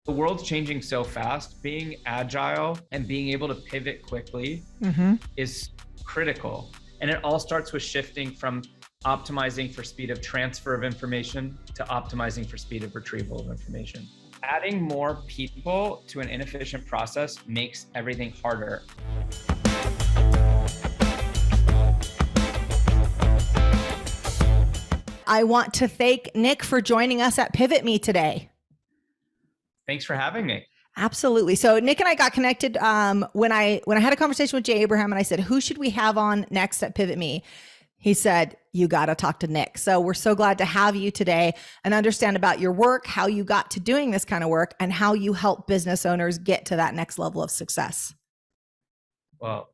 the world's changing so fast. Being agile and being able to pivot quickly is critical. And it all starts with shifting from optimizing for speed of transfer of information to optimizing for speed of retrieval of information. Adding more people to an inefficient process makes everything harder. I want to thank Nick for joining us at PivotMe today. Thanks for having me. Absolutely. So Nick and I got connected when I had a conversation with Jay Abraham, and I said, who should we have on next at PivotMe? He said, you got to talk to Nick. So we're so glad to have you today and understand about your work, how you got to doing this kind of work, and how you help business owners get to that next level of success. Well,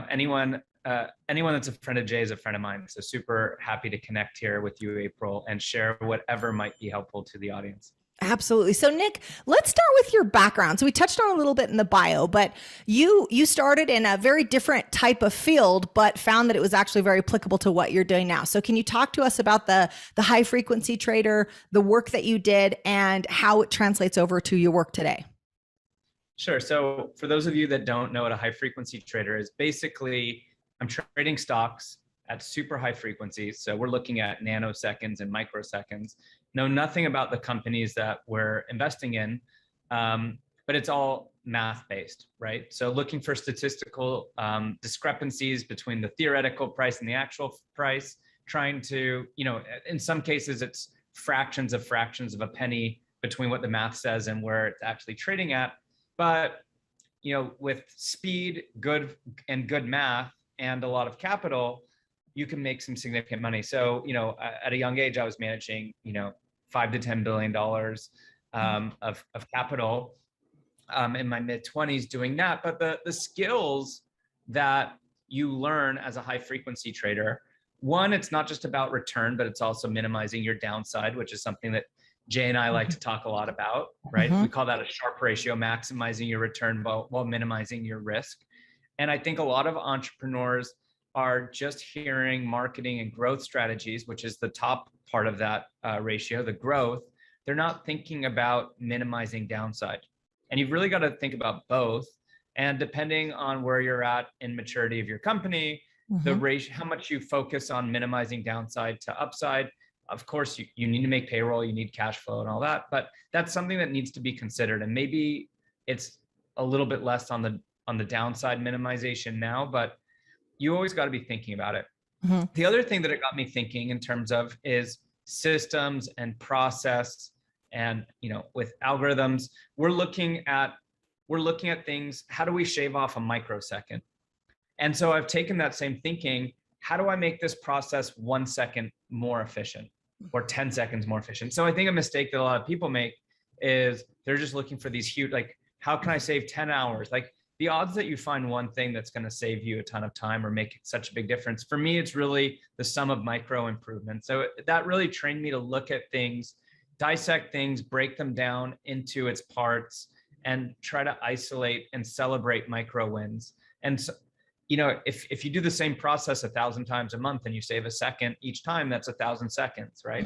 anyone that's a friend of Jay is a friend of mine. So super happy to connect here with you, April, and share whatever might be helpful to the audience. Absolutely. So Nick, let's start with your background. So we touched on a little bit in the bio, but you started in a very different type of field, but found that it was actually very applicable to what you're doing now. So can you talk to us about the high frequency trader, the work that you did, and how it translates over to your work today? Sure. So for those of you that don't know what a high frequency trader is, basically I'm trading stocks at super high frequencies. So we're looking at nanoseconds and microseconds. Know nothing about the companies that we're investing in, but it's all math-based, right? So looking for statistical discrepancies between the theoretical price and the actual price, trying to, in some cases it's fractions of a penny between what the math says and where it's actually trading at. But, with speed, good math, and a lot of capital, you can make some significant money. So, at a young age, I was managing, $5 to $10 billion of capital in my mid 20s doing that. But the skills that you learn as a high frequency trader, one, it's not just about return, but it's also minimizing your downside, which is something that Jay and I like to talk a lot about, right? We call that a Sharpe ratio, maximizing your return while minimizing your risk. And I think a lot of entrepreneurs are just hearing marketing and growth strategies, which is the top part of that ratio, the growth. They're not thinking about minimizing downside. And you've really got to think about both. And depending on where you're at in maturity of your company, the ratio, how much you focus on minimizing downside to upside. Of course, you need to make payroll, you need cash flow and all that, but that's something that needs to be considered. And maybe it's a little bit less on the downside minimization now, but you always got to be thinking about it. The other thing that it got me thinking in terms of is systems and process, and with algorithms, we're looking at things. How do we shave off a microsecond? And so I've taken that same thinking. How do I make this process 1 second more efficient or 10 seconds more efficient? So I think a mistake that a lot of people make is they're just looking for these huge, like, how can I save 10 hours? Like, the odds that you find one thing that's going to save you a ton of time or make such a big difference, for me, it's really the sum of micro improvements. So that really trained me to look at things, dissect things, break them down into its parts, and try to isolate and celebrate micro wins. And so, if you do the same process 1,000 times a month and you save a second each time, that's 1,000 seconds, right?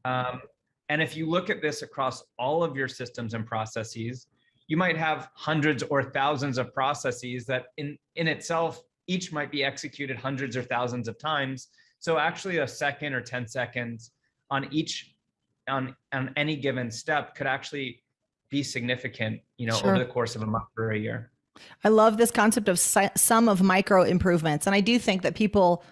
And if you look at this across all of your systems and processes, you might have hundreds or thousands of processes that in itself, each might be executed hundreds or thousands of times. So actually a second or 10 seconds on any given step could actually be significant, over the course of a month or a year. I love this concept of sum of micro improvements. And I do think that people,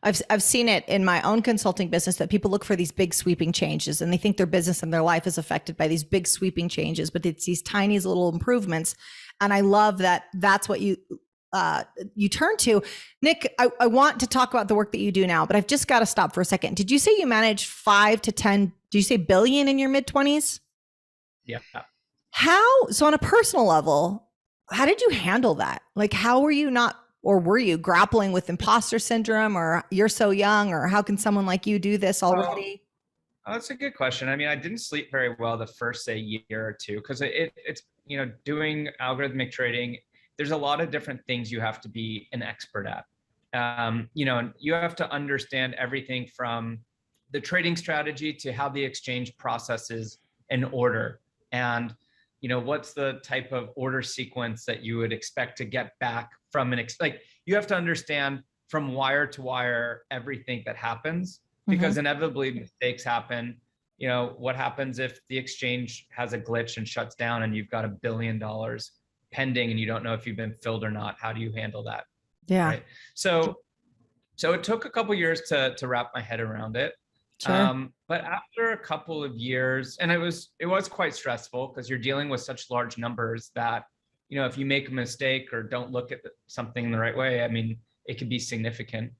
I've seen it in my own consulting business, that people look for these big sweeping changes and they think their business and their life is affected by these big sweeping changes, but it's these tiny little improvements. And I love that that's what you turn to. Nick, I want to talk about the work that you do now, but I've just got to stop for a second. Did you say you manage 5 to 10, do you say billion in your mid 20s? Yeah. So on a personal level, how did you handle that? Like, how were you were you grappling with imposter syndrome, or you're so young, or how can someone like you do this already? Oh, that's a good question. I mean, I didn't sleep very well the first, say, year or two, because it's, doing algorithmic trading, there's a lot of different things you have to be an expert at. You have to understand everything from the trading strategy to how the exchange processes in order. And what's the type of order sequence that you would expect to get back from like you have to understand from wire to wire everything that happens, because inevitably mistakes happen. What happens if the exchange has a glitch and shuts down and you've got $1 billion pending and you don't know if you've been filled or not? How do you handle that? Yeah. Right. So it took a couple years to wrap my head around it. Sure. But after a couple of years, and it was quite stressful because you're dealing with such large numbers that, if you make a mistake or don't look at something the right way, I mean, it could be significant.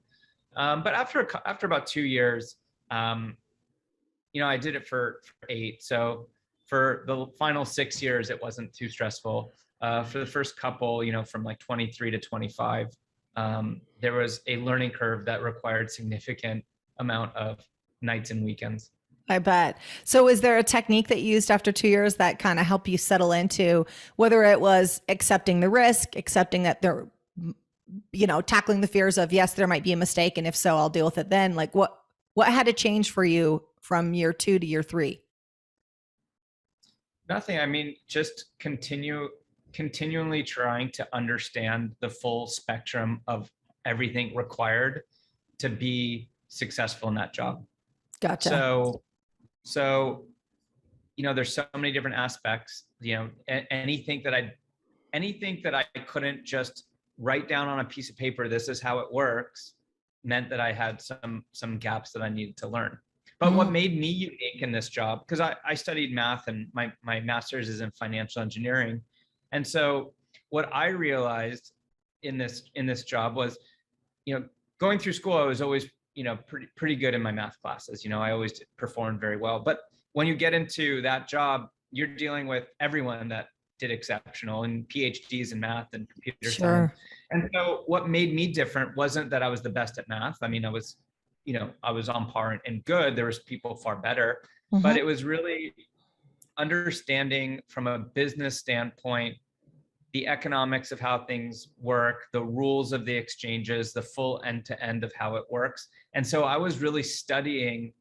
But after about 2 years, I did it for 8. So for the final 6 years, it wasn't too stressful. For the first couple, from like 23 to 25, there was a learning curve that required significant amount of nights and weekends. I bet. So is there a technique that you used after 2 years that kind of helped you settle into, whether it was accepting the risk, accepting that they're, tackling the fears of, yes, there might be a mistake, and if so, I'll deal with it then? Like what had to change for you from year 2 to year 3? Nothing. I mean, just continually trying to understand the full spectrum of everything required to be successful in that job. Gotcha. So, there's so many different aspects, anything that I couldn't just write down on a piece of paper, this is how it works, meant that I had some gaps that I needed to learn. But what made me unique in this job, because I studied math and my master's is in financial engineering. And so what I realized in this job was, going through school, I was always, pretty good in my math classes. I always performed very well. But when you get into that job, you're dealing with everyone that did exceptional and PhDs in math and computer science. And so what made me different wasn't that I was the best at math. I mean, I was on par and good. There was people far better, but it was really understanding from a business standpoint, the economics of how things work, the rules of the exchanges, the full end-to-end of how it works. And so I was really studying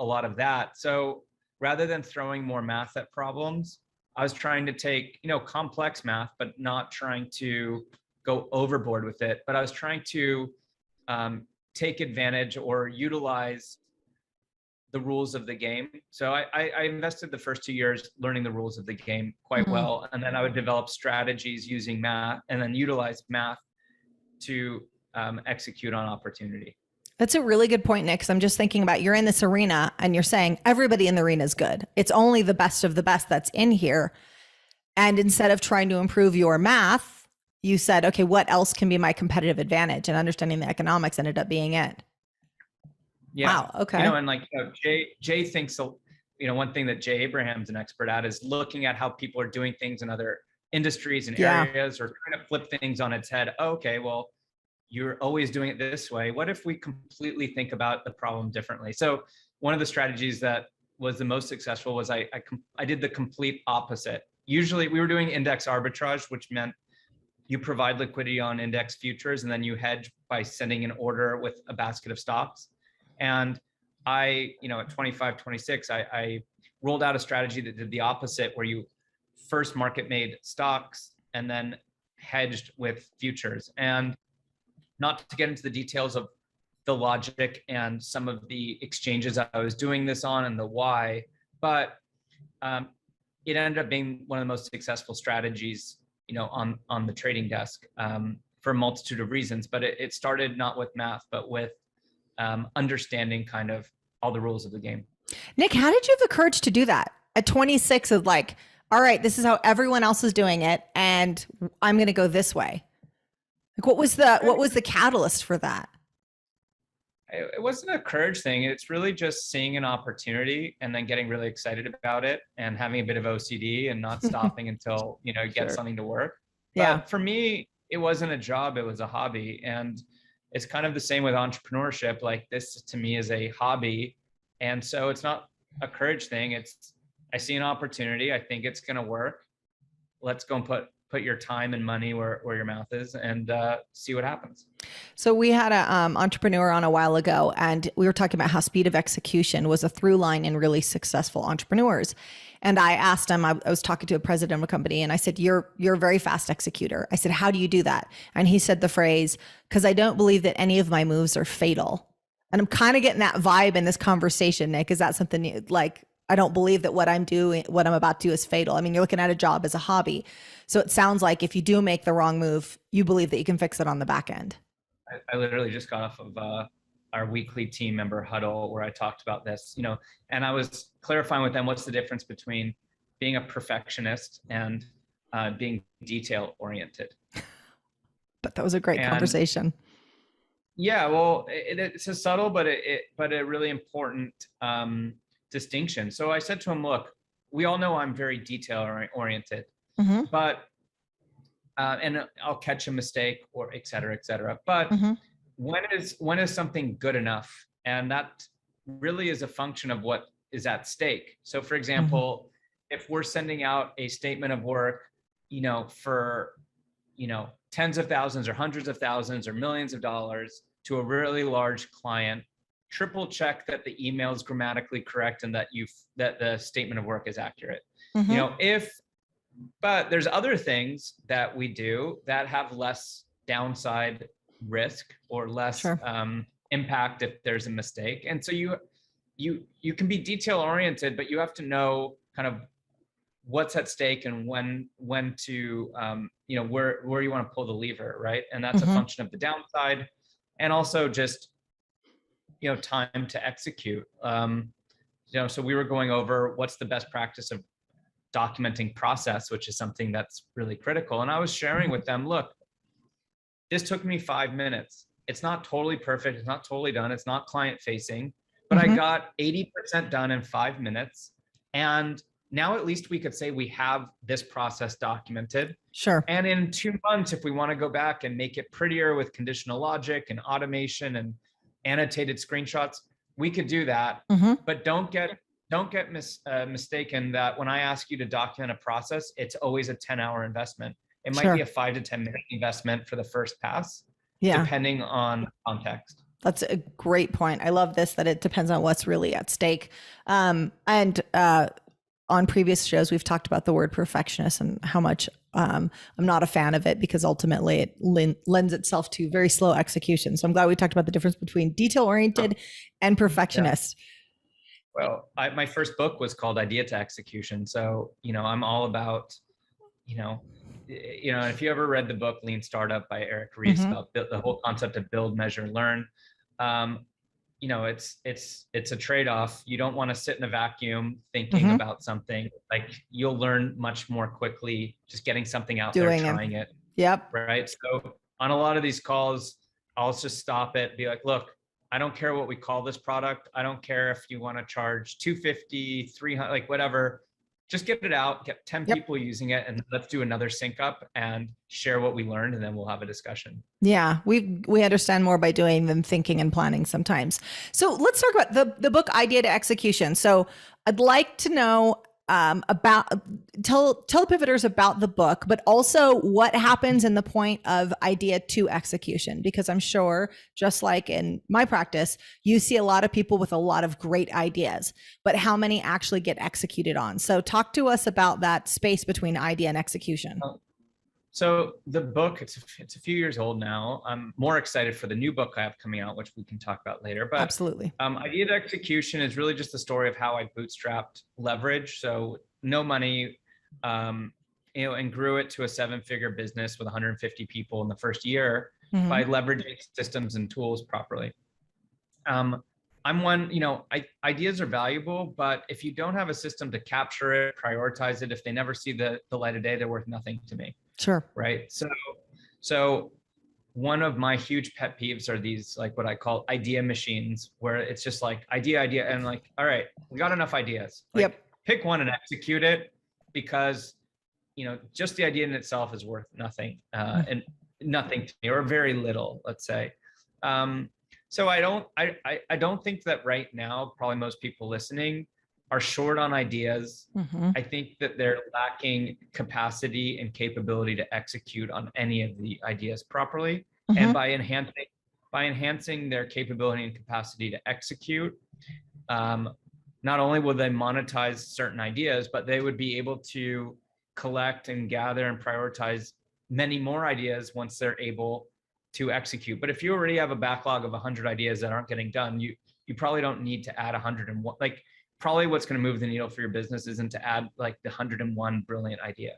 a lot of that. So rather than throwing more math at problems, I was trying to take, complex math, but not trying to go overboard with it. But I was trying to take advantage or utilize the rules of the game. So I invested the first 2 years learning the rules of the game quite well. And then I would develop strategies using math and then utilize math to execute on opportunity. That's a really good point, Nick, because I'm just thinking about, you're in this arena and you're saying everybody in the arena is good. It's only the best of the best that's in here. And instead of trying to improve your math, you said, okay, what else can be my competitive advantage? And understanding the economics ended up being it. Yeah. Wow. Okay. And like Jay thinks, one thing that Jay Abraham's an expert at is looking at how people are doing things in other industries and areas, or trying to flip things on its head. Okay, well, you're always doing it this way. What if we completely think about the problem differently? So one of the strategies that was the most successful was I did the complete opposite. Usually we were doing index arbitrage, which meant you provide liquidity on index futures and then you hedge by sending an order with a basket of stocks. And I, at 25, 26, I rolled out a strategy that did the opposite, where you first market made stocks and then hedged with futures. And not to get into the details of the logic and some of the exchanges I was doing this on and the why, but it ended up being one of the most successful strategies, on the trading desk for a multitude of reasons. But it started not with math, but with understanding kind of all the rules of the game. Nick, how did you have the courage to do that at 26 of like, all right, this is how everyone else is doing it, and I'm going to go this way? Like, what was the catalyst for that? It wasn't a courage thing. It's really just seeing an opportunity and then getting really excited about it and having a bit of OCD and not stopping until, you get something to work. But for me, it wasn't a job, it was a hobby. And it's kind of the same with entrepreneurship. Like, this to me is a hobby. And so it's not a courage thing. I see an opportunity. I think it's going to work. Let's go and put put your time and money where your mouth is, and see what happens. So we had a entrepreneur on a while ago, and we were talking about how speed of execution was a through line in really successful entrepreneurs. And I asked him, I was talking to a president of a company, and I said, you're a very fast executor. I said, how do you do that? And he said the phrase, because I don't believe that any of my moves are fatal. And I'm kind of getting that vibe in this conversation, Nick. Is that something like, I don't believe that what I'm about to do is fatal. I mean, you're looking at a job as a hobby. So it sounds like if you do make the wrong move, you believe that you can fix it on the back end. I literally just got off of our weekly team member huddle where I talked about this, and I was clarifying with them what's the difference between being a perfectionist and being detail oriented. But that was a great conversation. Yeah, well, it's a subtle but a really important distinction. So I said to him, look, we all know I'm very detail oriented, but and I'll catch a mistake or et cetera, but when is something good enough? And that really is a function of what is at stake. So for example, if we're sending out a statement of work, for, tens of thousands or hundreds of thousands or millions of dollars to a really large client, triple check that the email is grammatically correct and that the statement of work is accurate. But there's other things that we do that have less downside risk or less impact if there's a mistake. And so you can be detail oriented, but you have to know kind of what's at stake and when to where you want to pull the lever, right? And that's a function of the downside and also just time to execute. So we were going over what's the best practice of documenting process, which is something that's really critical. And I was sharing with them, look, this took me 5 minutes. It's not totally perfect. It's not totally done. It's not client facing, but I got 80% done in 5 minutes. And now at least we could say we have this process documented. Sure. And in 2 months, if we want to go back and make it prettier with conditional logic and automation and annotated screenshots, we could do that. But don't get mistaken that when I ask you to document a process, it's always a 10-hour investment. It might be a 5 to 10 minute investment for the first pass, depending on context. That's a great point. I love this, that it depends on what's really at stake. And on previous shows, we've talked about the word perfectionist and how much I'm not a fan of it because ultimately it lends itself to very slow execution. So I'm glad we talked about the difference between detail-oriented and perfectionist. Yeah. Well, my first book was called Idea to Execution. So, I'm all about, if you ever read the book Lean Startup by Eric Ries about the whole concept of build, measure, and learn, it's a trade-off. You don't want to sit in a vacuum thinking about something. Like you'll learn much more quickly just getting something out there, trying it. Yep. Right. So on a lot of these calls, I'll just stop it, be like, look, I don't care what we call this product. I don't care if you want to charge $250, $300, like whatever. Just get it out, get 10 people using it, and let's do another sync up and share what we learned, and then we'll have a discussion. Yeah, we understand more by doing than thinking and planning sometimes. So let's talk about the book Idea to Execution. So I'd like to know tell pivoters about the book, but also what happens in the point of idea to execution, because I'm sure, just like in my practice, you see a lot of people with a lot of great ideas, but how many actually get executed on? So talk to us about that space between idea and execution. So the book, it's a few years old now. I'm more excited for the new book I have coming out, which we can talk about later. But absolutely, Idea to Execution is really just the story of how I bootstrapped leverage. So no money, and grew it to a 7-figure business with 150 people in the first year by leveraging systems and tools properly. I'm one, ideas are valuable, but if you don't have a system to capture it, prioritize it, if they never see the light of day, they're worth nothing to me. Sure. Right. So one of my huge pet peeves are these, like what I call idea machines, where it's just like idea, and like, all right, we got enough ideas. Like, pick one and execute it, because, just the idea in itself is worth nothing, and nothing to me, or very little, let's say. So I don't think that right now, probably most people listening are short on ideas. Mm-hmm. I think that they're lacking capacity and capability to execute on any of the ideas properly. Mm-hmm. And by enhancing their capability and capacity to execute, not only will they monetize certain ideas, but they would be able to collect and gather and prioritize many more ideas once they're able to execute. But if you already have a backlog of 100 ideas that aren't getting done, you probably don't need to add 101. Like, probably what's going to move the needle for your business isn't to add like the 101 brilliant idea.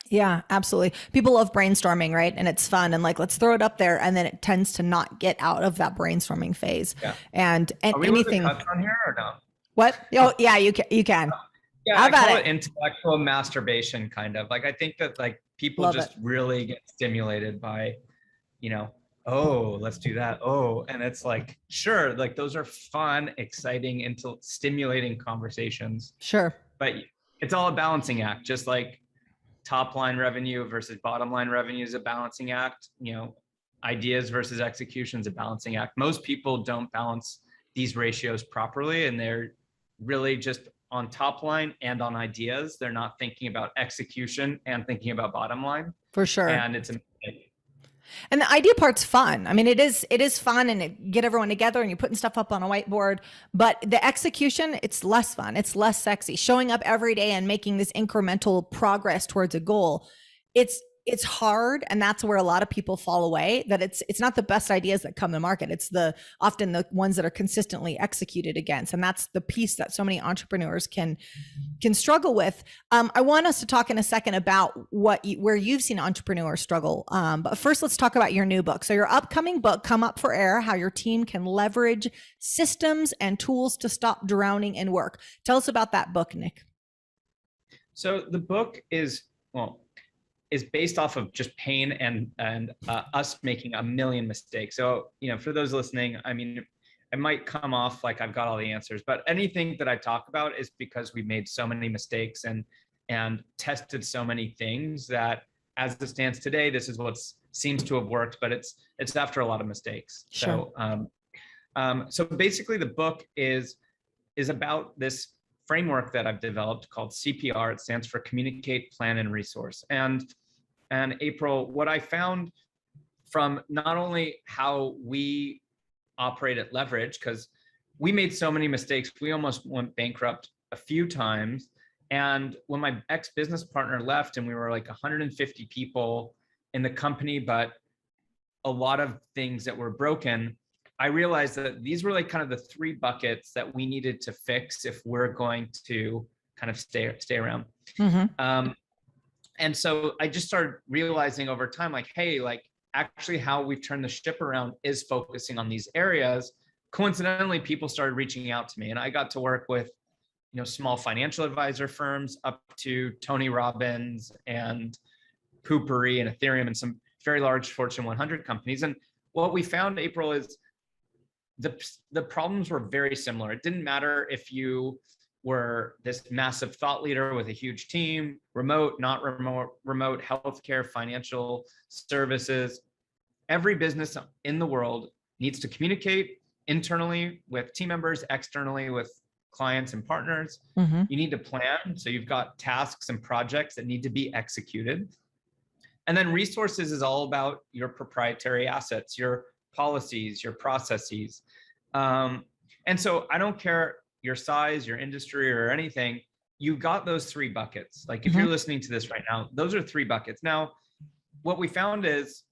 Yeah, absolutely. People love brainstorming, right? And it's fun, and like, let's throw it up there, and then it tends to not get out of that brainstorming phase. Yeah. And Are we anything allowed to touch on here or no? What? Oh, yeah, you can. Yeah, How I about call it? it intellectual masturbation, kind of. Like, I think that like people Love just it. really get stimulated by, oh, let's do that. Oh, and it's like, sure, like those are fun, exciting, stimulating conversations, Sure. but it's all a balancing act. Just like top line revenue versus bottom line revenue is a balancing act. Ideas versus execution is a balancing act. Most people don't balance these ratios properly, and they're really just on top line and on ideas. They're not thinking about execution and thinking about bottom line. For sure. And it's a mistake. And the idea part's fun. I mean, it is fun, and it get everyone together and you're putting stuff up on a whiteboard, but the execution, it's less fun. It's less sexy. Showing up every day and making this incremental progress towards a goal. It's hard, and that's where a lot of people fall away. That it's not the best ideas that come to market. It's often the ones that are consistently executed against, and that's the piece that so many entrepreneurs can struggle with. I want us to talk in a second about where you've seen entrepreneurs struggle. But first, let's talk about your new book. So your upcoming book, Come Up for Air: How Your Team Can Leverage Systems and Tools to Stop Drowning in Work. Tell us about that book, Nick. So the book is based off of just pain and us making a million mistakes. So, for those listening, I mean, it might come off like I've got all the answers, but anything that I talk about is because we've made so many mistakes and tested so many things that, as it stands today, this is what seems to have worked, but it's after a lot of mistakes. Sure. So basically the book is about this framework that I've developed called CPR. It stands for Communicate, Plan, and Resource. And April, what I found from not only how we operate at Leverage, because we made so many mistakes, we almost went bankrupt a few times. And when my ex-business partner left, and we were like 150 people in the company, but a lot of things that were broken, I realized that these were like kind of the three buckets that we needed to fix if we're going to kind of stay around. Mm-hmm. And so I just started realizing over time, like, hey, like actually how we've turned the ship around is focusing on these areas. Coincidentally, people started reaching out to me, and I got to work with, small financial advisor firms up to Tony Robbins and Poopery and Ethereum and some very large Fortune 100 companies. And what we found, April, is the problems were very similar. It didn't matter if you were this massive thought leader with a huge team, remote, not remote, healthcare, financial services. Every business in the world needs to communicate internally with team members, externally with clients and partners. Mm-hmm. You need to plan. So you've got tasks and projects that need to be executed. And then resources is all about your proprietary assets, your policies, your processes. And so I don't care your size, your industry, or anything, you got those three buckets. Like if you're listening to this right now, those are three buckets. Now, what we found is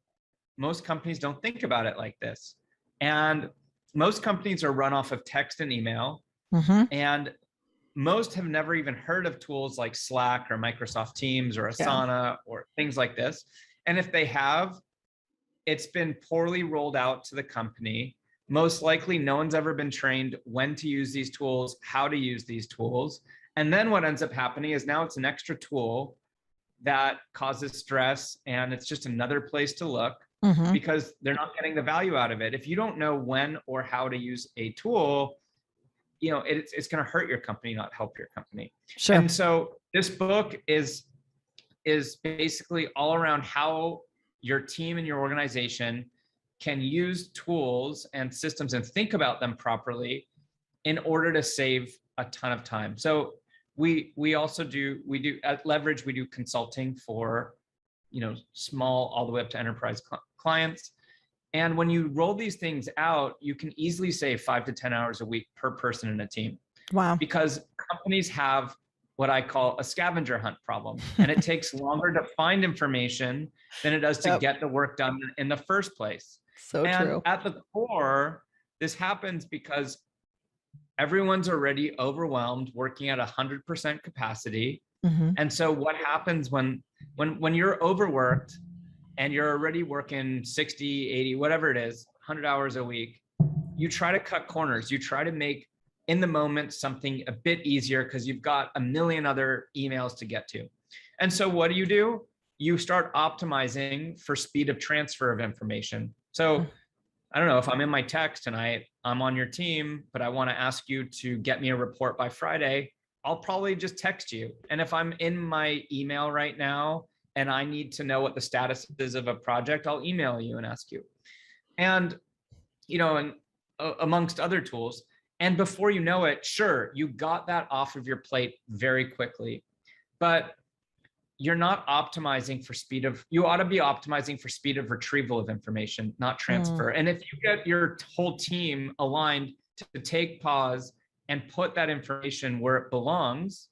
most companies don't think about it like this. And most companies are run off of text and email. And most have never even heard of tools like Slack or Microsoft Teams or Asana or things like this. And if they have, it's been poorly rolled out to the company. Most likely, no one's ever been trained when to use these tools, how to use these tools. And then what ends up happening is now it's an extra tool that causes stress, and it's just another place to look because they're not getting the value out of it. If you don't know when or how to use a tool, it's going to hurt your company, not help your company. Sure. And so this book is basically all around how your team and your organization can use tools and systems and think about them properly in order to save a ton of time. So we also do at Leverage, we do consulting for, small all the way up to enterprise clients. And when you roll these things out, you can easily save 5 to 10 hours a week per person in a team. Wow. Because companies have what I call a scavenger hunt problem. And it takes longer to find information than it does to get the work done in the first place. So true. At the core, this happens because everyone's already overwhelmed, working at 100% capacity. And so what happens when you're overworked and you're already working 60, 80, whatever it is, 100 hours a week, you try to cut corners. You try to make in the moment something a bit easier because you've got a million other emails to get to. And so what do? You start optimizing for speed of transfer of information. So I don't know, if I'm in my text and I'm on your team, but I want to ask you to get me a report by Friday, I'll probably just text you. And if I'm in my email right now and I need to know what the status is of a project, I'll email you and ask you. And, and amongst other tools. And before you know it, sure, you got that off of your plate very quickly, but you're not optimizing for you ought to be optimizing for speed of retrieval of information, not transfer. And if you get your whole team aligned to take pause and put that information where it belongs,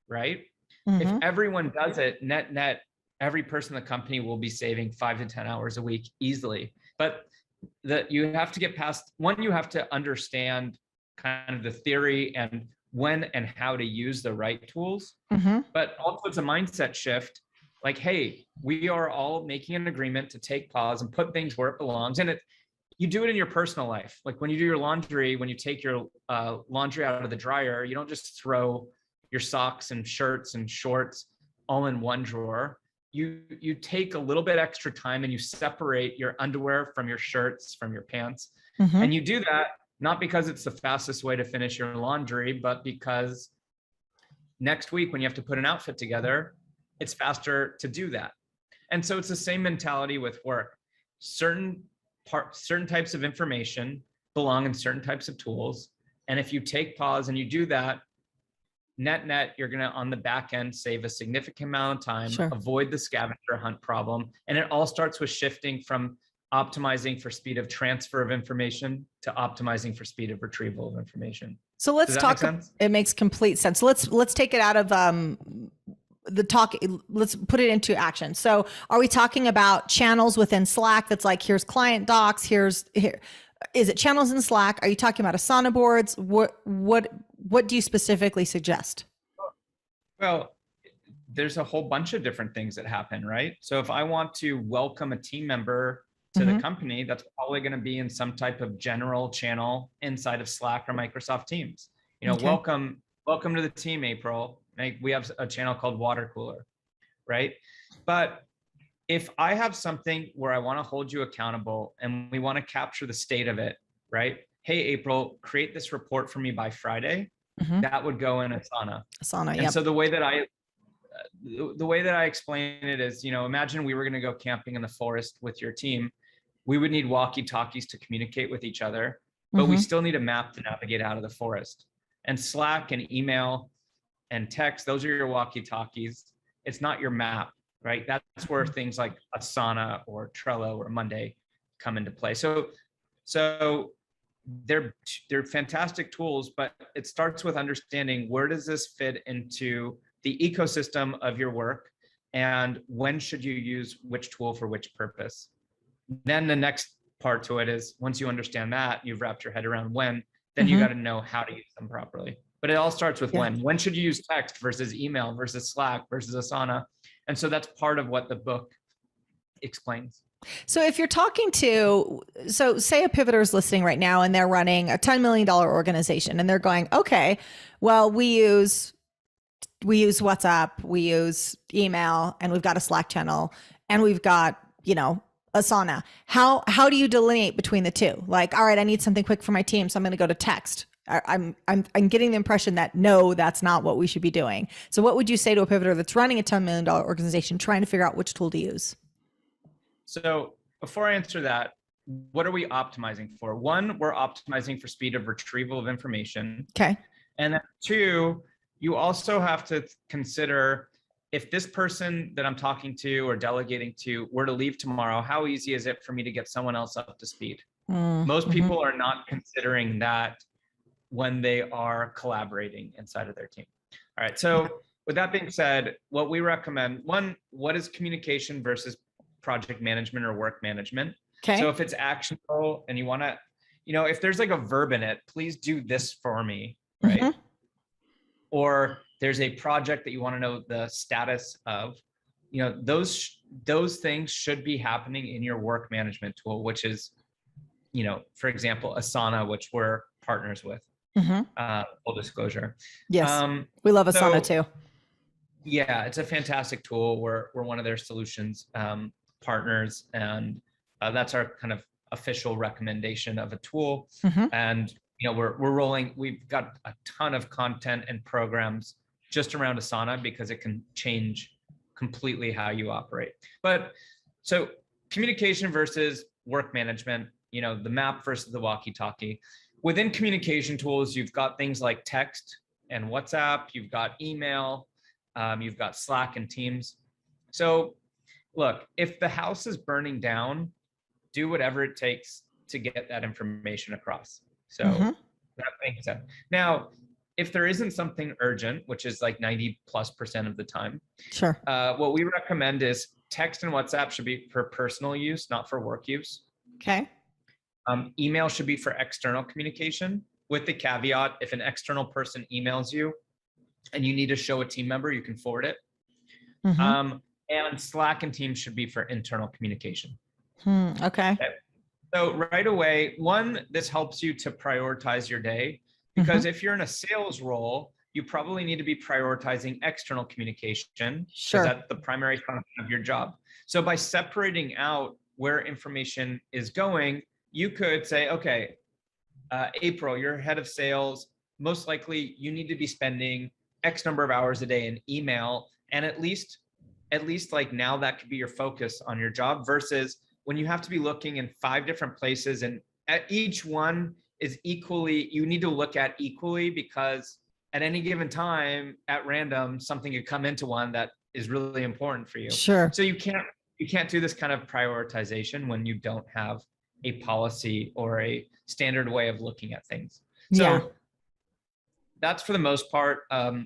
right? If everyone does it, net, every person in the company will be saving 5 to 10 hours a week easily. But you have to get past, one, you have to understand kind of the theory and when and how to use the right tools. But also it's a mindset shift. Like, hey, we are all making an agreement to take pause and put things where it belongs. And you do it in your personal life. Like when you do your laundry, when you take your laundry out of the dryer, you don't just throw your socks and shirts and shorts all in one drawer. You take a little bit extra time and you separate your underwear from your shirts, from your pants. And you do that not because it's the fastest way to finish your laundry, but because next week when you have to put an outfit together, it's faster to do that. And so it's the same mentality with work. Certain types of information belong in certain types of tools. And if you take pause and you do that, net, you're going to, on the back end, save a significant amount of time, avoid the scavenger hunt problem. And it all starts with shifting from optimizing for speed of transfer of information to optimizing for speed of retrieval of information. So let's talk. It makes complete sense. Let's take it out of the talk. Let's put it into action. So are we talking about channels within Slack? That's like, here's client docs, here. Is it channels in Slack? Are you talking about Asana boards? What do you specifically suggest? Well, there's a whole bunch of different things that happen, right? So if I want to welcome a team member to the company, that's probably going to be in some type of general channel inside of Slack or Microsoft Teams. Welcome to the team, April. We have a channel called Water Cooler, right? But if I have something where I want to hold you accountable and we want to capture the state of it, right? Hey, April, create this report for me by Friday. That would go in Asana. And so the way that I explain it is, imagine we were going to go camping in the forest with your team. We would need walkie-talkies to communicate with each other, but we still need a map to navigate out of the forest. And Slack and email and text, those are your walkie-talkies. It's not your map, right? That's where things like Asana or Trello or Monday come into play. So they're fantastic tools, but it starts with understanding, where does this fit into the ecosystem of your work, and when should you use which tool for which purpose? Then the next part to it is, once you understand that, you've wrapped your head around when, then you got to know how to use them properly. But it all starts with when. When should you use text versus email versus Slack versus Asana? And so that's part of what the book explains. So if you're talking to, say a pivoter is listening right now and they're running a $10 million organization and they're going, okay, well, we use WhatsApp, we use email, and we've got a Slack channel, and we've got, Asana. How do you delineate between the two? Like, all right, I need something quick for my team, so I'm going to go to text. I'm getting the impression that no, that's not what we should be doing. So what would you say to a pivoter that's running a $10 million organization trying to figure out which tool to use? So before I answer that, what are we optimizing for? One, we're optimizing for speed of retrieval of information. Okay. And then two, you also have to consider, if this person that I'm talking to or delegating to were to leave tomorrow, how easy is it for me to get someone else up to speed? Most people are not considering that when they are collaborating inside of their team. All right, so with that being said, what we recommend, one, what is communication versus project management or work management? Okay. So if it's actionable and you want to, if there's like a verb in it, please do this for me, right? Or there's a project that you want to know the status of, those things should be happening in your work management tool, which is, for example, Asana, which we're partners with. Full disclosure. Yes, we love Asana too. Yeah, it's a fantastic tool. We're one of their solutions partners, and that's our kind of official recommendation of a tool. And we're rolling. We've got a ton of content and programs just around Asana because it can change completely how you operate. But so communication versus work management, the map versus the walkie-talkie. Within communication tools, you've got things like text and WhatsApp, you've got email, you've got Slack and Teams. So look, if the house is burning down, do whatever it takes to get that information across. So that being said, now, if there isn't something urgent, which is like 90+% of the time, sure. What we recommend is text and WhatsApp should be for personal use, not for work use. Okay. Email should be for external communication, with the caveat, if an external person emails you and you need to show a team member, you can forward it. And Slack and Teams should be for internal communication. Okay. So right away, one, this helps you to prioritize your day, because if you're in a sales role, you probably need to be prioritizing external communication. Sure. That's the primary function of your job. So by separating out where information is going, you could say, okay, April, you're head of sales. Most likely you need to be spending X number of hours a day in email. And at least like now that could be your focus on your job, versus when you have to be looking in 5 different places, and at each one is equally, you need to look at equally, because at any given time at random, something could come into one that is really important for you. Sure. So you can't do this kind of prioritization when you don't have a policy or a standard way of looking at things. So that's for the most part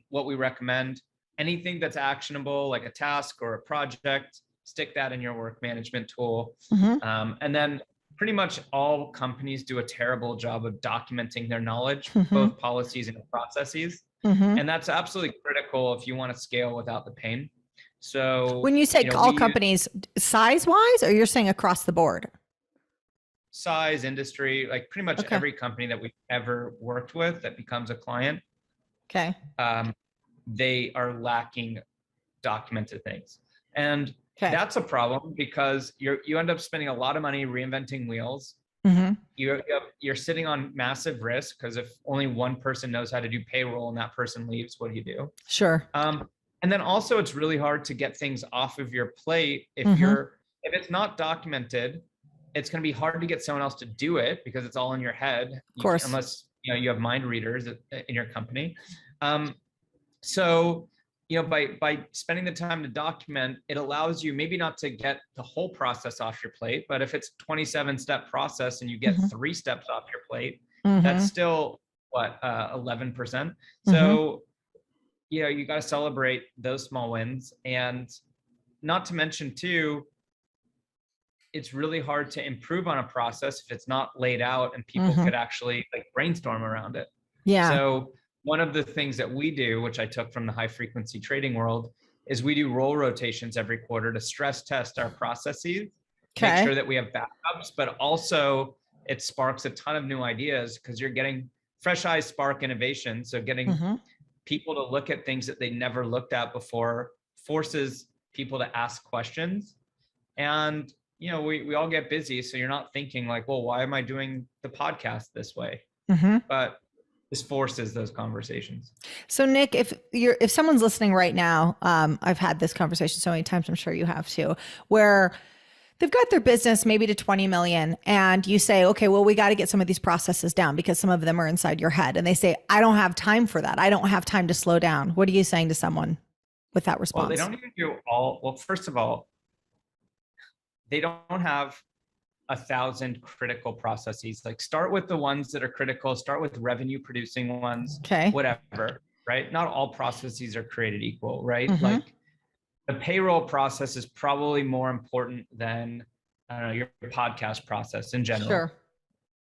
what we recommend. Anything that's actionable, like a task or a project, stick that in your work management tool. And then pretty much all companies do a terrible job of documenting their knowledge, both policies and processes. And that's absolutely critical if you want to scale without the pain. So when you say all companies, size-wise, or you're saying across the board? Size, industry, like pretty much every company that we've ever worked with that becomes a client. Okay. They are lacking documented things. And that's a problem, because you end up spending a lot of money reinventing wheels. You're sitting on massive risk, because if only one person knows how to do payroll and that person leaves, what do you do? Sure. And then also it's really hard to get things off of your plate if it's not documented. It's going to be hard to get someone else to do it, because it's all in your head. Of course. Unless you have mind readers in your company. So by spending the time to document, it allows you maybe not to get the whole process off your plate, but if it's 27-step process and you get 3 steps off your plate, that's still what, 11%. So you got to celebrate those small wins. And not to mention too, it's really hard to improve on a process if it's not laid out and people could actually like brainstorm around it. Yeah. So one of the things that we do, which I took from the high frequency trading world, is we do role rotations every quarter to stress test our processes, make sure that we have backups, but also it sparks a ton of new ideas, because you're getting fresh eyes spark innovation. So getting people to look at things that they never looked at before forces people to ask questions. And we all get busy, so you're not thinking like, well, why am I doing the podcast this way? But this forces those conversations. So Nick, if someone's listening right now, I've had this conversation so many times, I'm sure you have too, where they've got their business maybe to 20 million, and you say, okay, well, we got to get some of these processes down because some of them are inside your head. And they say, I don't have time for that. I don't have time to slow down. What are you saying to someone with that response? Well, they don't even do all, well, first of all, they don't have 1,000 critical processes. Like, start with the ones that are critical, start with revenue producing ones, okay, whatever, right? Not all processes are created equal, right? Mm-hmm. Like, the payroll process is probably more important than, I don't know, your podcast process in general, sure,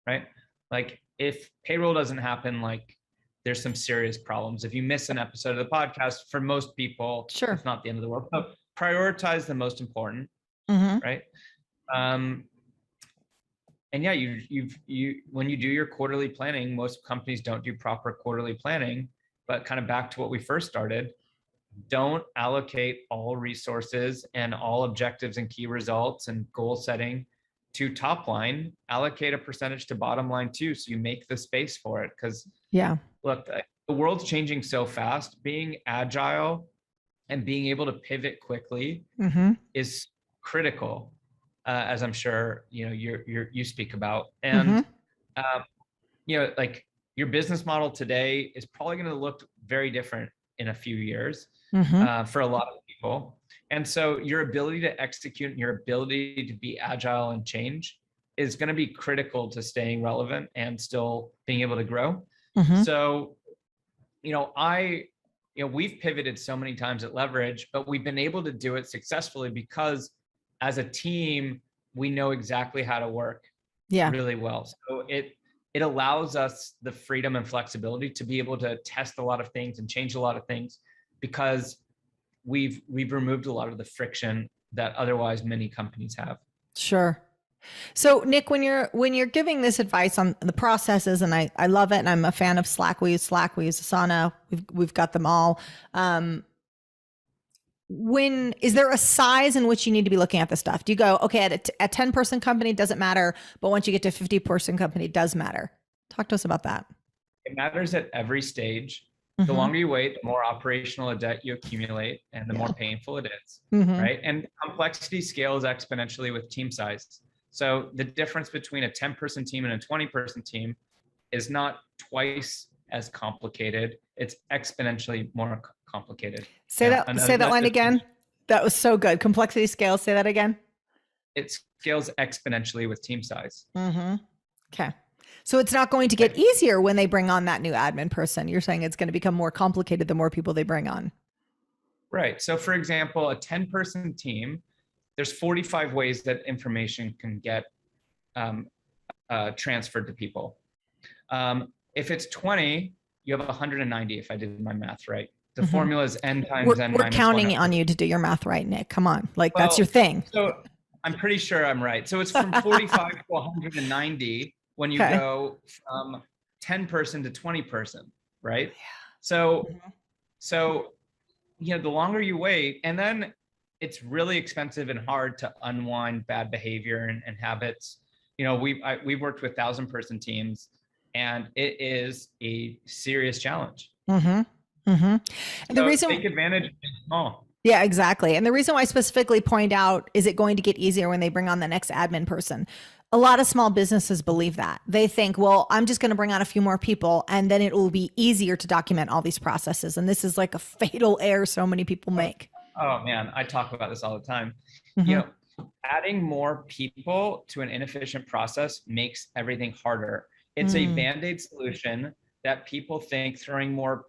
right? Like, if payroll doesn't happen, like, there's some serious problems. If you miss an episode of the podcast, for most people, sure, it's not the end of the world. So prioritize the most important, Mm-hmm. right? And yeah, when you do your quarterly planning, most companies don't do proper quarterly planning. But kind of back to what we first started, don't allocate all resources and all objectives and key results and goal setting to top line. Allocate a percentage to bottom line too, so you make the space for it. Because yeah, look, the world's changing so fast. Being agile and being able to pivot quickly Mm-hmm. is critical, as I'm sure you speak about. Mm-hmm. And like, your business model today is probably going to look very different in a few years, Mm-hmm. for a lot of people. And so your ability to execute and your ability to be agile and change is going to be critical to staying relevant and still being able to grow. Mm-hmm. So, we've pivoted so many times at Leverage, but we've been able to do it successfully because as a team, we know exactly how to work yeah, really well. So it allows us the freedom and flexibility to be able to test a lot of things and change a lot of things, because we've removed a lot of the friction that otherwise many companies have. sure. So Nick, when you're giving this advice on the processes, and I love it, and I'm a fan of Slack. We use Asana. We've got them all. When is there a size in which you need to be looking at this stuff? Do you go, okay, at a 10-person company, it doesn't matter, but once you get to 50-person company, it does matter? Talk to us about that. It matters at every stage. Mm-hmm. The longer you wait, the more operational debt you accumulate, and the more painful it is, Mm-hmm. right? And complexity scales exponentially with team size. So the difference between a 10-person team and a 20-person team is not twice as complicated. It's exponentially more complicated. Say that line again. That was so good. Complexity scale. Say that again. It scales exponentially with team size. Mm-hmm. Okay. So it's not going to get easier when they bring on that new admin person. You're saying it's going to become more complicated the more people they bring on. Right. So for example, a 10-person team, there's 45 ways that information can get transferred to people. If it's 20, you have 190, if I did my math right. The formula is n times n minus 1. We're counting on you to do your math right, Nick. Come on. That's your thing. So I'm pretty sure I'm right. So it's from 45 to 190 when you go from 10-person to 20-person, right? Yeah. So the longer you wait, and then it's really expensive and hard to unwind bad behavior and habits. We've worked with 1,000-person teams, and it is a serious challenge. Mm-hmm. Mm-hmm. And the reason take advantage is small. Yeah, exactly. And the reason why I specifically point out, is it going to get easier when they bring on the next admin person? A lot of small businesses believe that. They think, well, I'm just going to bring on a few more people and then it will be easier to document all these processes. And this is like a fatal error so many people make. Oh man, I talk about this all the time. Mm-hmm. Adding more people to an inefficient process makes everything harder. It's a Band-Aid solution that people think throwing more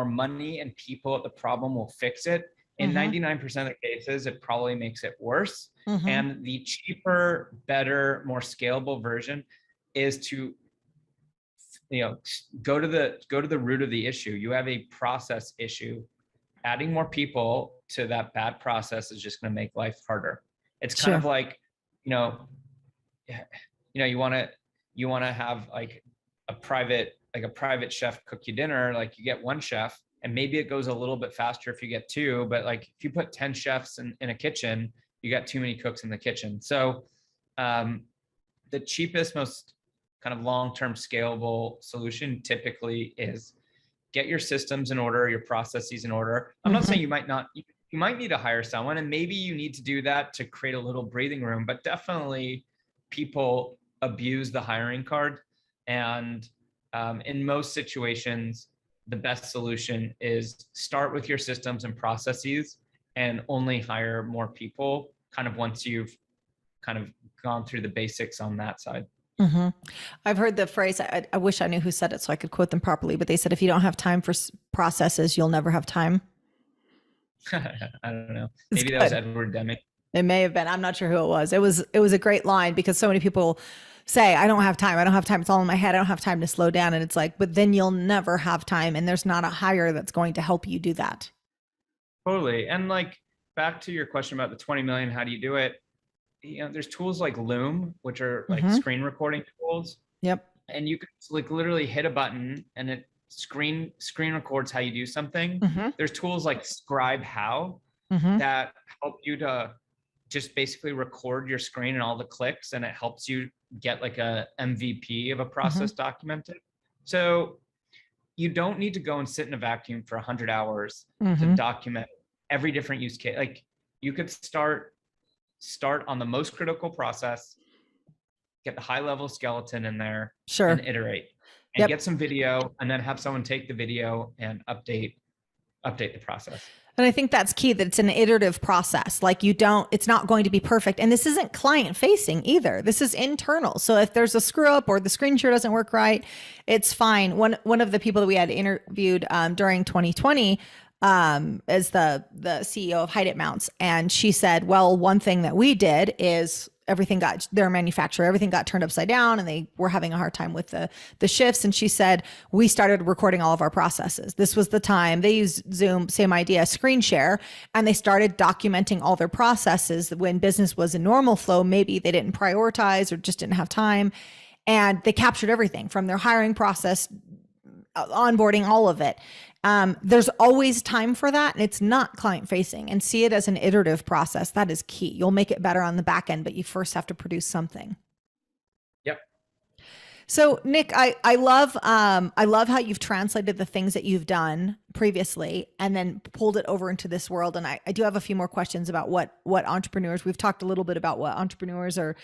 money and people at the problem will fix it. In 99% of the cases, it probably makes it worse. And the cheaper, better, more scalable version is to go to the root of the issue. You have a process issue. Adding more people to that bad process is just going to make life harder. It's kind of like, you want to have like a private chef cook you dinner. Like, you get one chef, and maybe it goes a little bit faster if you get two, but like if you put 10 chefs in a kitchen, you got too many cooks in the kitchen. So the cheapest, most kind of long-term scalable solution typically is get your systems in order, your processes in order. I'm not saying you you might need to hire someone, and maybe you need to do that to create a little breathing room, but definitely people abuse the hiring card. And in most situations, the best solution is start with your systems and processes and only hire more people kind of once you've kind of gone through the basics on that side. Mm-hmm. I've heard the phrase, I wish I knew who said it so I could quote them properly, but they said, if you don't have time for processes, you'll never have time. I don't know. It's Maybe that was good. Edward Deming. It may have been. I'm not sure who it was. It was a great line because so many people say, I don't have time. I don't have time. It's all in my head. I don't have time to slow down. And it's like, but then you'll never have time. And there's not a hire that's going to help you do that. Totally. And like back to your question about the 20 million, how do you do it? You know, there's tools like Loom, which are like screen recording tools. Yep. And you can like literally hit a button and it screen records how you do something. There's tools like Scribe How that help you to just basically record your screen and all the clicks, and it helps you get like a MVP of a process documented. So you don't need to go and sit in a vacuum for 100 hours to document every different use case. Like you could start on the most critical process, get the high level skeleton in there, and iterate, and get some video, and then have someone take the video and update the process. And I think that's key, that it's an iterative process. Like it's not going to be perfect. And this isn't client facing either. This is internal. So if there's a screw up or the screen share doesn't work right, it's fine. One of the people that we had interviewed during 2020 is the CEO of Hide It Mounts. And she said, well, one thing that we did is their manufacturer, everything got turned upside down and they were having a hard time with the shifts. And she said, we started recording all of our processes. This was the time they used Zoom, same idea, screen share, and they started documenting all their processes. When business was in normal flow, maybe they didn't prioritize or just didn't have time. And they captured everything from their hiring process, onboarding, all of it. There's always time for that, and it's not client facing, and see it as an iterative process. That is key. You'll make it better on the back end, but you first have to produce something. Yep. So Nick, I love how you've translated the things that you've done previously and then pulled it over into this world. And I do have a few more questions about what entrepreneurs, we've talked a little bit about what entrepreneurs are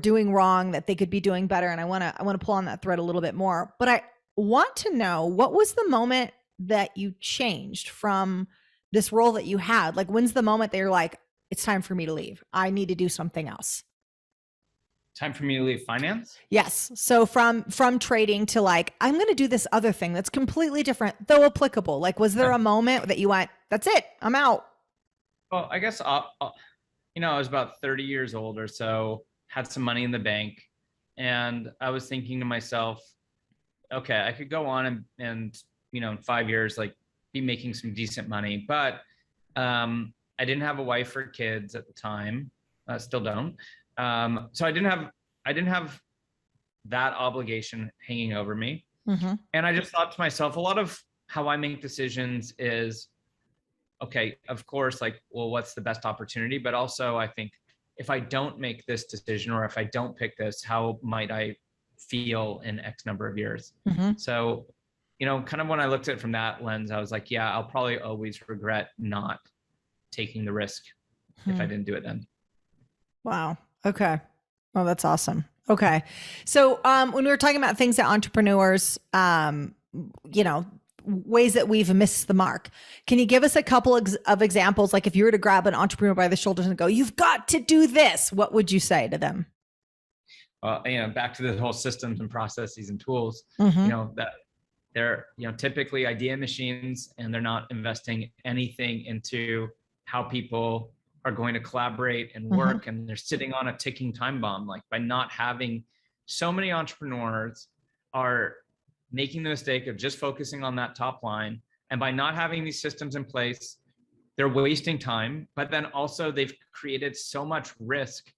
doing wrong that they could be doing better. And I want to pull on that thread a little bit more, but I want to know, what was the moment that you changed from this role that you had? Like, when's the moment that you're like, it's time for me to leave, I need to do something else? Time for me to leave finance? Yes. So from trading to like, I'm going to do this other thing that's completely different, though applicable. Like, was there a moment that you went, that's it, I'm out? Well, I guess, I was about 30 years old or so, had some money in the bank, and I was thinking to myself, okay, I could go on and in 5 years, like be making some decent money, but I didn't have a wife or kids at the time. Still don't. So I didn't have that obligation hanging over me. And I just thought to myself, a lot of how I make decisions is, okay, of course, like, well, what's the best opportunity? But also I think, if I don't make this decision, or if I don't pick this, how might I feel in X number of years? So, kind of when I looked at it from that lens, I was like, yeah, I'll probably always regret not taking the risk if I didn't do it then. Wow. Okay. Oh, that's awesome. Okay. So when we were talking about things that entrepreneurs, ways that we've missed the mark, can you give us a couple of examples? Like, if you were to grab an entrepreneur by the shoulders and go, you've got to do this, what would you say to them? Back to the whole systems and processes and tools, that they're, typically idea machines, and they're not investing anything into how people are going to collaborate and work. And they're sitting on a ticking time bomb. Like, by not having, so many entrepreneurs are making the mistake of just focusing on that top line. And by not having these systems in place, they're wasting time, but then also they've created so much risk.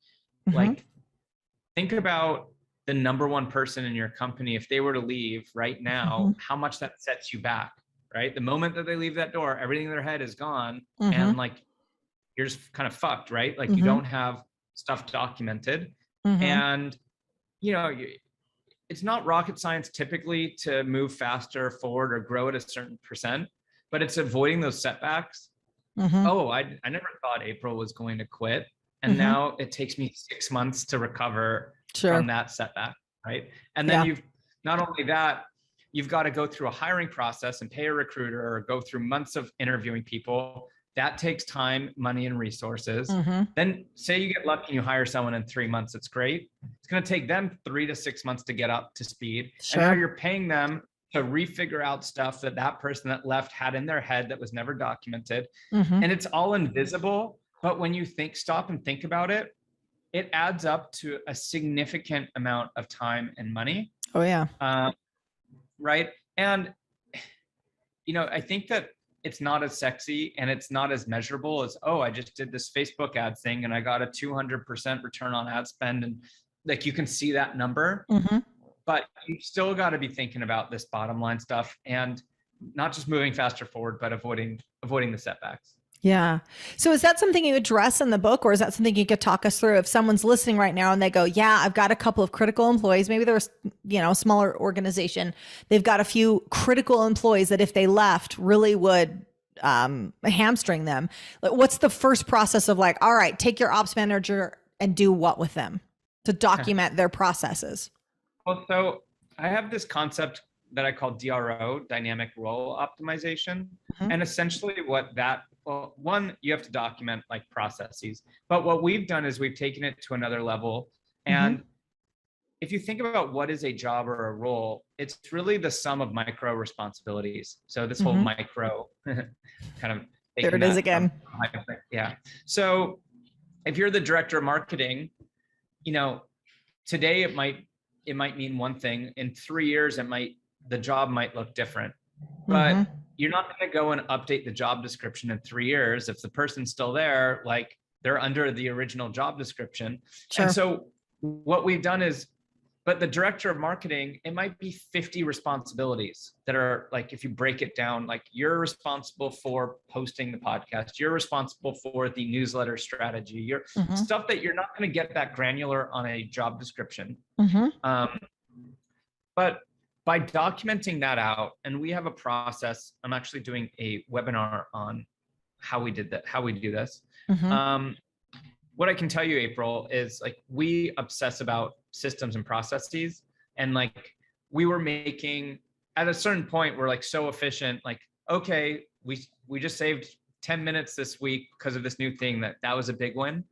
Like, think about the number one person in your company. If they were to leave right now, how much that sets you back, right? The moment that they leave that door, everything in their head is gone. And like, you're just kind of fucked, right? Like, you don't have stuff documented. And, it's not rocket science typically to move faster forward or grow at a certain percent, but it's avoiding those setbacks oh, I never thought April was going to quit. And now it takes me 6 months to recover from that setback, right? And then you've, not only that, you've got to go through a hiring process and pay a recruiter or go through months of interviewing people. That takes time, money, and resources. Then say you get lucky and you hire someone in 3 months, it's great. It's going to take them 3 to 6 months to get up to speed. And now you're paying them to refigure out stuff that that person that left had in their head that was never documented. And it's all invisible. But when you stop and think about it, it adds up to a significant amount of time and money. Oh, yeah. Right. And, I think that it's not as sexy and it's not as measurable as, oh, I just did this Facebook ad thing and I got a 200% return on ad spend. And like, you can see that number, but you still got to be thinking about this bottom line stuff and not just moving faster forward, but avoiding the setbacks. Yeah. So is that something you address in the book, or is that something you could talk us through if someone's listening right now and they go, yeah, I've got a couple of critical employees. Maybe they're a smaller organization. They've got a few critical employees that if they left really would hamstring them. Like, what's the first process of like, all right, take your ops manager and do what with them to document their processes? Well, so I have this concept that I call DRO, dynamic role optimization. And essentially one, you have to document like processes, but what we've done is we've taken it to another level. And if you think about what is a job or a role, it's really the sum of micro responsibilities. So this whole micro kind of. There it is again. Yeah. So if you're the director of marketing, today it might mean one thing. In 3 years, the job might look different, but you're not going to go and update the job description in 3 years. If the person's still there, like they're under the original job description. And so what we've done is, but the director of marketing, it might be 50 responsibilities that are like, if you break it down, like you're responsible for posting the podcast, you're responsible for the newsletter strategy, you're stuff that you're not going to get that granular on a job description. But by documenting that out, and we have a process, I'm actually doing a webinar on how we do this. What I can tell you, April, is like we obsess about systems and processes, and like we were making, at a certain point, we're like so efficient, like, okay, we just saved 10 minutes this week because of this new thing that was a big win.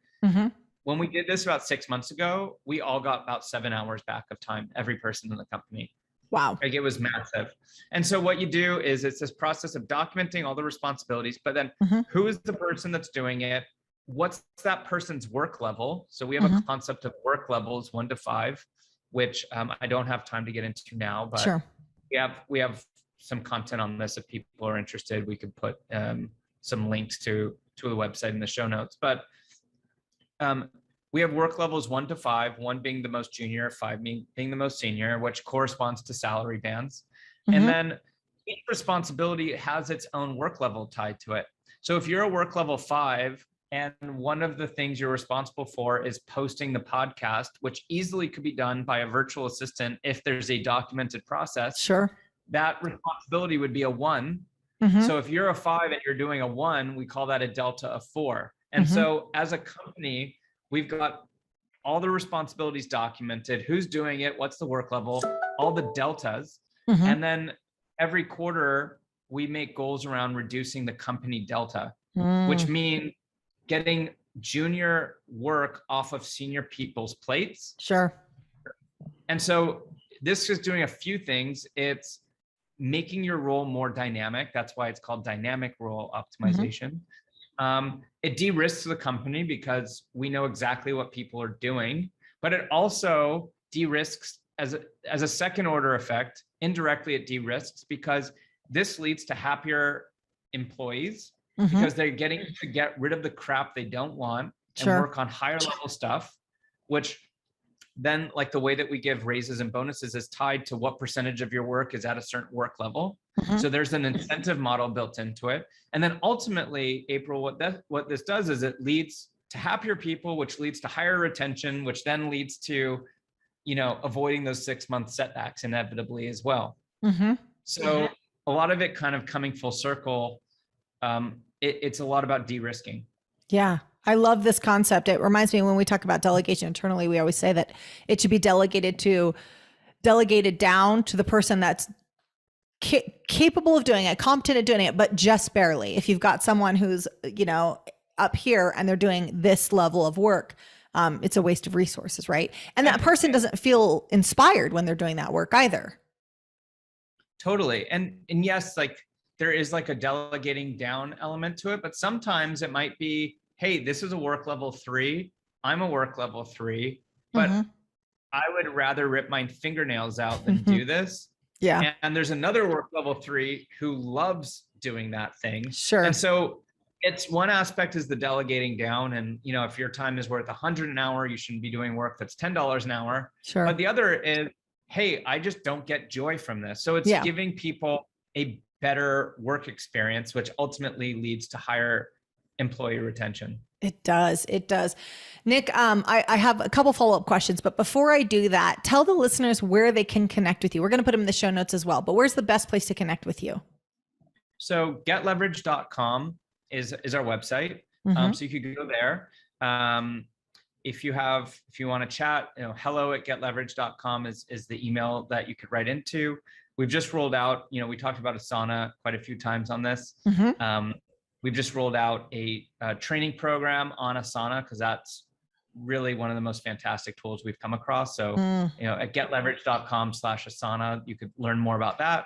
When we did this about 6 months ago, we all got about 7 hours back of time, every person in the company. Wow. Like it was massive. And so what you do is it's this process of documenting all the responsibilities, but then who is the person that's doing it? What's that person's work level? So we have a concept of work levels 1 to 5, which I don't have time to get into now, but we have some content on this. If people are interested, we could put some links to the website in the show notes. But we have work levels 1 to 5, 1 being the most junior, 5 being the most senior, which corresponds to salary bands. And then each responsibility has its own work level tied to it. So if you're a work level 5, and one of the things you're responsible for is posting the podcast, which easily could be done by a virtual assistant if there's a documented process, that responsibility would be a 1. So if you're a 5 and you're doing a 1, we call that a delta of 4. And so as a company, we've got all the responsibilities documented, who's doing it, what's the work level, all the deltas. And then every quarter, we make goals around reducing the company delta, which means getting junior work off of senior people's plates. And so this is doing a few things. It's making your role more dynamic. That's why it's called dynamic role optimization. It de-risks the company because we know exactly what people are doing, but it also de-risks as a second order effect. Indirectly, it de-risks because this leads to happier employees because they're getting to get rid of the crap they don't want and work on higher level stuff, which then, like, the way that we give raises and bonuses is tied to what percentage of your work is at a certain work level. So there's an incentive model built into it. And then ultimately, April, what this does is it leads to happier people, which leads to higher retention, which then leads to, avoiding those 6-month setbacks inevitably as well. So a lot of it kind of coming full circle. it's a lot about de-risking. Yeah. I love this concept. It reminds me when we talk about delegation internally, we always say that it should be delegated down to the person that's capable of doing it, competent at doing it, but just barely. If you've got someone who's, up here and they're doing this level of work, it's a waste of resources, right? And that person doesn't feel inspired when they're doing that work either. Totally. And yes, like there is like a delegating down element to it, but sometimes it might be, hey, this is a work level 3. I'm a work level 3, but I would rather rip my fingernails out than do this. Yeah. And there's another work level 3 who loves doing that thing. Sure. And so it's one aspect is the delegating down. And, if your time is worth $100 an hour, you shouldn't be doing work that's $10 an hour. Sure. But the other is, hey, I just don't get joy from this. So it's giving people a better work experience, which ultimately leads to higher employee retention. It does. It does. Nick, I have a couple follow-up questions, but before I do that, tell the listeners where they can connect with you. We're going to put them in the show notes as well, but where's the best place to connect with you? So getleverage.com is our website. So you could go there. If you want to chat, hello@getleverage.com is the email that you could write into. We've just rolled out, we talked about Asana quite a few times on this. We've just rolled out a training program on Asana because that's really one of the most fantastic tools we've come across. So, at getleverage.com/Asana, you could learn more about that.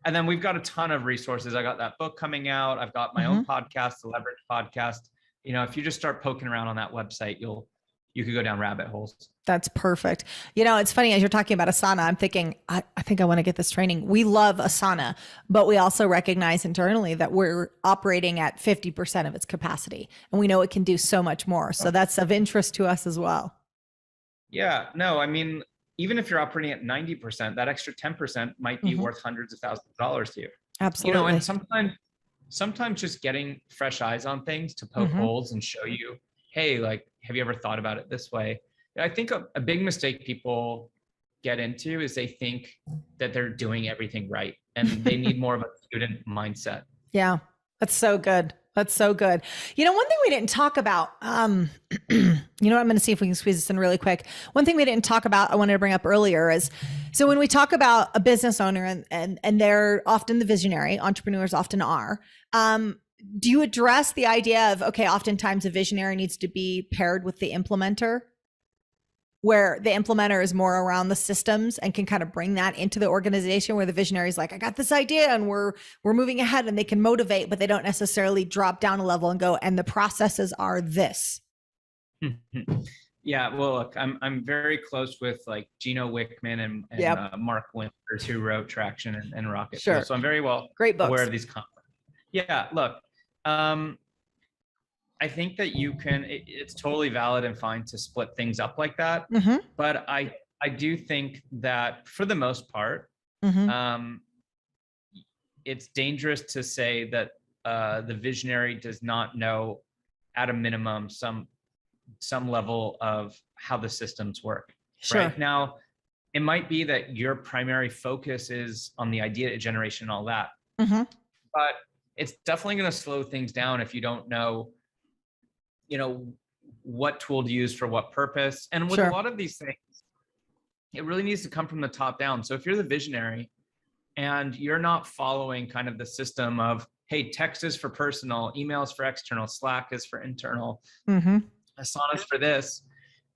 And then we've got a ton of resources. I got that book coming out. I've got my own podcast, the Leverage Podcast. If you just start poking around on that website, you could go down rabbit holes. That's perfect. It's funny as you're talking about Asana, I'm thinking, I think I want to get this training. We love Asana, but we also recognize internally that we're operating at 50% of its capacity and we know it can do so much more. So that's of interest to us as well. Yeah, no, I mean, even if you're operating at 90%, that extra 10% might be worth hundreds of thousands of dollars to you. Absolutely. And sometimes just getting fresh eyes on things to poke holes and show you, hey, like, have you ever thought about it this way? I think a big mistake people get into is they think that they're doing everything right and they need more of a student mindset. Yeah, that's so good. That's so good. One thing we didn't talk about, I'm going to see if we can squeeze this in really quick. One thing we didn't talk about, I wanted to bring up earlier is, so when we talk about a business owner and they're often the visionary, entrepreneurs often are, do you address the idea of, okay, oftentimes a visionary needs to be paired with the implementer, where the implementer is more around the systems and can kind of bring that into the organization, where the visionary is like, I got this idea and we're moving ahead, and they can motivate, but they don't necessarily drop down a level and go, and the processes are this. Yeah, well, look, I'm very close with like Gino Wickman and Mark Winters, who wrote Traction and Rocket. Sure. So I'm very well aware of these concepts. Yeah, look, I think that it's totally valid and fine to split things up like that. But I do think that for the most part, it's dangerous to say that the visionary does not know at a minimum some level of how the systems work. Sure. Right now, it might be that your primary focus is on the idea generation and all that, but it's definitely going to slow things down if you don't know, what tool to use for what purpose. And with a lot of these things, it really needs to come from the top down. So if you're the visionary and you're not following kind of the system of, hey, text is for personal, emails for external, Slack is for internal, Asana is for this,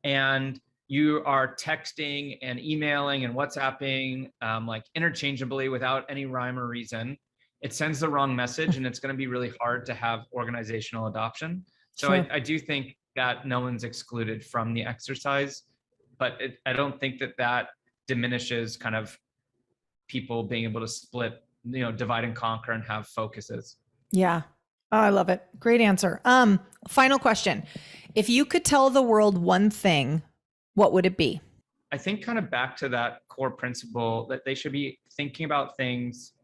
and you are texting and emailing and WhatsApping like interchangeably without any rhyme or reason, it sends the wrong message, and it's going to be really hard to have organizational adoption. So I do think that no one's excluded from the exercise, but I don't think that diminishes kind of people being able to split, divide and conquer and have focuses. Yeah. Oh, I love it. Great answer. Final question. If you could tell the world one thing, what would it be? I think kind of back to that core principle that they should be thinking about things,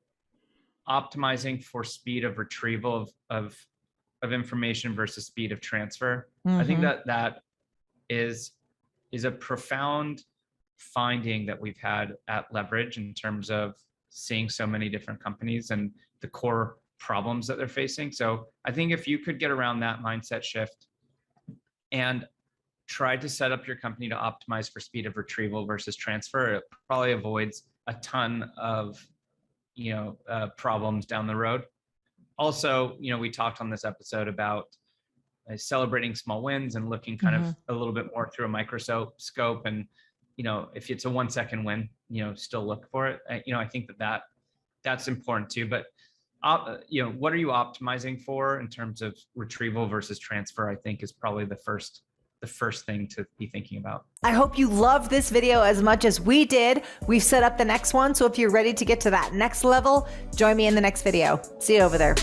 optimizing for speed of retrieval of information versus speed of transfer. I think that is a profound finding that we've had at Leverage in terms of seeing so many different companies, and the core problems that they're facing. So I think if you could get around that mindset shift and try to set up your company to optimize for speed of retrieval versus transfer, it probably avoids a ton of problems down the road. Also, we talked on this episode about celebrating small wins and looking kind of a little bit more through a microscope. And if it's a 1 second win, still look for it. I think that's important too. But what are you optimizing for in terms of retrieval versus transfer? I think is probably the first thing to be thinking about. I hope you loved this video as much as we did. We've set up the next one. So if you're ready to get to that next level, join me in the next video. See you over there.